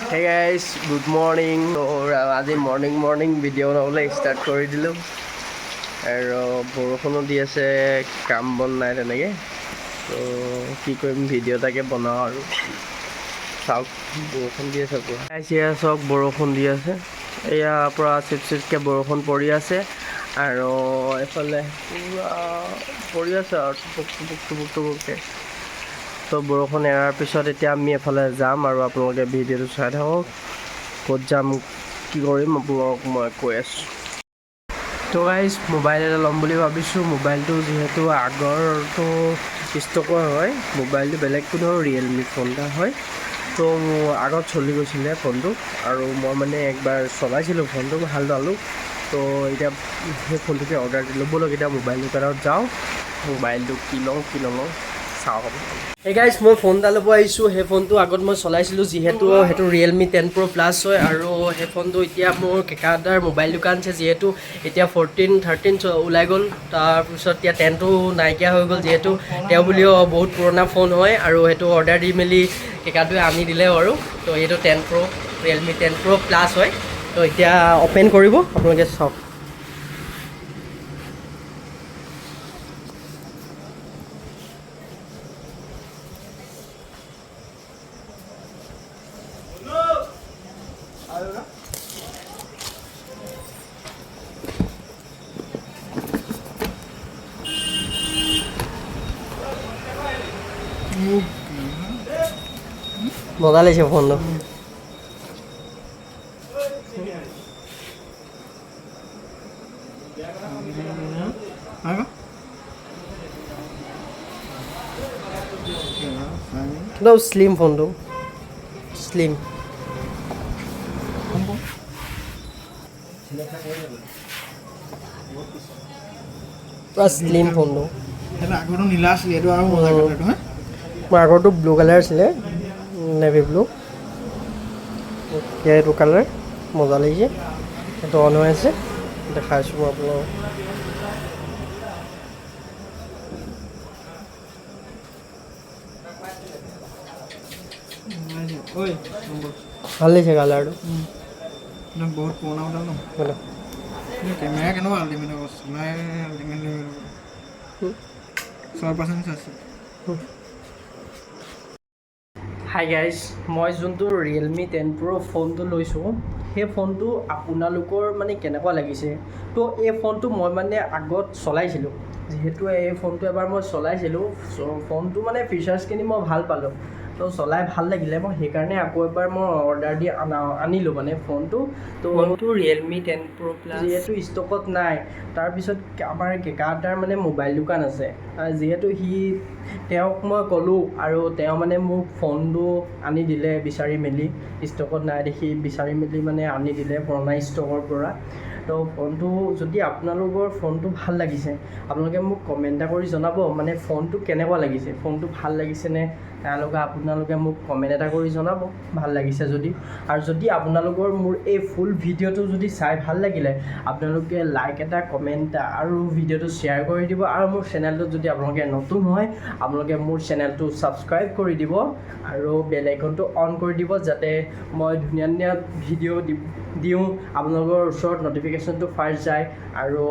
Hey guys, good morning. So আজি morning video' বনাবলৈ start কৰি দিলোঁ আৰু বৰষুণো দি আছে, কাম বন নাই তেনেকৈ। তো কি কৰিম, ভিডিঅ' এটাকে বনাওঁ আৰু চাওক বৰষুণ দি আছে পূৰা। এয়া চাওক বৰষুণ দি আছে, এয়া পূৰা চিপকৈ বৰষুণ পৰি আছে আৰু এইফালে পূৰা পৰি আছে আৰু টুপুককৈ। তো বৰষুণ এৰাৰ পিছত এতিয়া আমি এফালে যাম আৰু আপোনালোকে ভিডিঅ'টো চাই থাকক। ক'ত যাম, কি কৰিম আপোনালোকক মই কৈ আছোঁ। তো গাইজ মোবাইল এটা ল'ম বুলি ভাবিছোঁ। মোবাইলটো যিহেতু আগৰটো ষ্টকৰ হয়, মোবাইলটো বেলেগ কোনো ৰিয়েলমি ফোন এটা হয়। তো আগত চলি গৈছিলে ফোনটো আৰু মই মানে একবাৰ চলাইছিলোঁ ফোনটো, ভাল পালোঁ। তো এতিয়া সেই ফোনটোকে অৰ্ডাৰ দিলোঁ। ব'লক এতিয়া মোবাইল দোকানত যাওঁ, মোবাইলটো কি লওঁ চাওঁ। এই গাইজ মই ফোন এটা ল'ব আহিছোঁ। সেই ফোনটো আগত মই চলাইছিলোঁ, যিহেতু সেইটো ৰিয়েলমি 10 Pro Plus হয় আৰু সেই ফোনটো এতিয়া মোৰ কেকাদাৰ মোবাইল দোকান আছে, যিহেতু এতিয়া 14, 13 ওলাই গ'ল। তাৰপিছত এতিয়া 10টো নাইকিয়া হৈ গ'ল, যিহেতু তেওঁ বুলিও বহুত পুৰণা ফোন হয় আৰু সেইটো অৰ্ডাৰ দি মেলি কেকাটোৱে আনি দিলে আৰু। তো এইটো 10 Pro ৰিয়েলমি 10 Pro Plus হয়। তো এতিয়া অ'পেন কৰিব, আপোনালোকে চাওক। মজা লাগিছে ফোনটো। একদম স্লিম ফোনটো, স্লিম। পুৰা স্লিম ফোনটো। আগৰটো নীলা আছিলে, এইটো আৰু মজা কালাৰটো। মোৰ আগৰটো ব্লু কালাৰ আছিলে, নেভি ব্লু। এইটো কালাৰ মজা লাগিছে। এইটো অন হৈ আছে, দেখাইছোঁ মই আপোনাক। ভাল লাগিছে কালাৰটো। বহুত পুৰণা মডেল ন। কেমেৰা কেনেকুৱা আল্টিমেট হ'ব, চলাই আল্টিমেট 100% আছে। হাই গাইজ, মই যোনটো ৰিয়েলমি 10 Pro ফোনটো লৈছোঁ, সেই ফোনটো আপোনালোকৰ মানে কেনেকুৱা লাগিছে? তো এই ফোনটো মই মানে আগত চলাইছিলোঁ, যিহেতু এই ফোনটো এবাৰ মই চলাইছিলোঁ। ফোনটো মানে ফিচাৰ্ছখিনি মই ভাল পালোঁ, তো চলাই ভাল লাগিলে। মই সেইকাৰণে আকৌ এবাৰ মই অৰ্ডাৰ দি আনিলোঁ মানে ফোনটো। তো ফোনটো ৰিয়েলমি 10 Pro Plus যিহেতু ষ্টকত নাই, তাৰপিছত আমাৰ কেকাদাৰ মানে মোবাইল দোকান আছে, যিহেতু তেওঁক মই ক'লোঁ আৰু তেওঁ মানে মোক ফোনটো আনি দিলে বিচাৰি মেলি। ষ্টকত নাই দেখি বিচাৰি মেলি মানে আনি দিলে পুৰণা ষ্টকৰ পৰা। তো ফোনটো যদি আপোনালোকৰ ফোনটো ভাল লাগিছে, আপোনালোকে মোক কমেণ্ট এটা কৰি জনাব, মানে ফোনটো কেনেকুৱা লাগিছে, ফোনটো ভাল লাগিছেনে আপোনালোকে মোক কমেণ্ট এটা কৰি জনাব, ভাল লাগিছে যদি। আৰু যদি আপোনালোকৰ মোৰ এই ফুল ভিডিঅ'টো যদি চাই ভাল লাগিলে, আপোনালোকে লাইক এটা, কমেণ্ট এটা আৰু ভিডিঅ'টো শ্বেয়াৰ কৰি দিব। আৰু মোৰ চেনেলটোত যদি আপোনালোকে নতুন হয়, আপোনালোকে মোৰ চেনেলটো ছাবস্ক্ৰাইব কৰি দিব আৰু বেল আইকনটো অন কৰি দিব, যাতে মই ধুনীয়া ধুনীয়া ভিডিঅ' দিওঁ আপোনালোকৰ ওচৰত ন'টিফিকেশ্যনটো ফাৰ্ষ্ট যায়। আৰু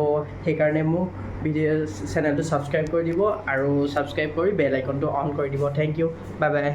সেইকাৰণে মোক চেনেলটো ছাবস্ক্ৰাইব কৰি দিব আৰু ছাবস্ক্ৰাইব কৰি বেল আইকনটো অন কৰি দিব। Thank you, bye by.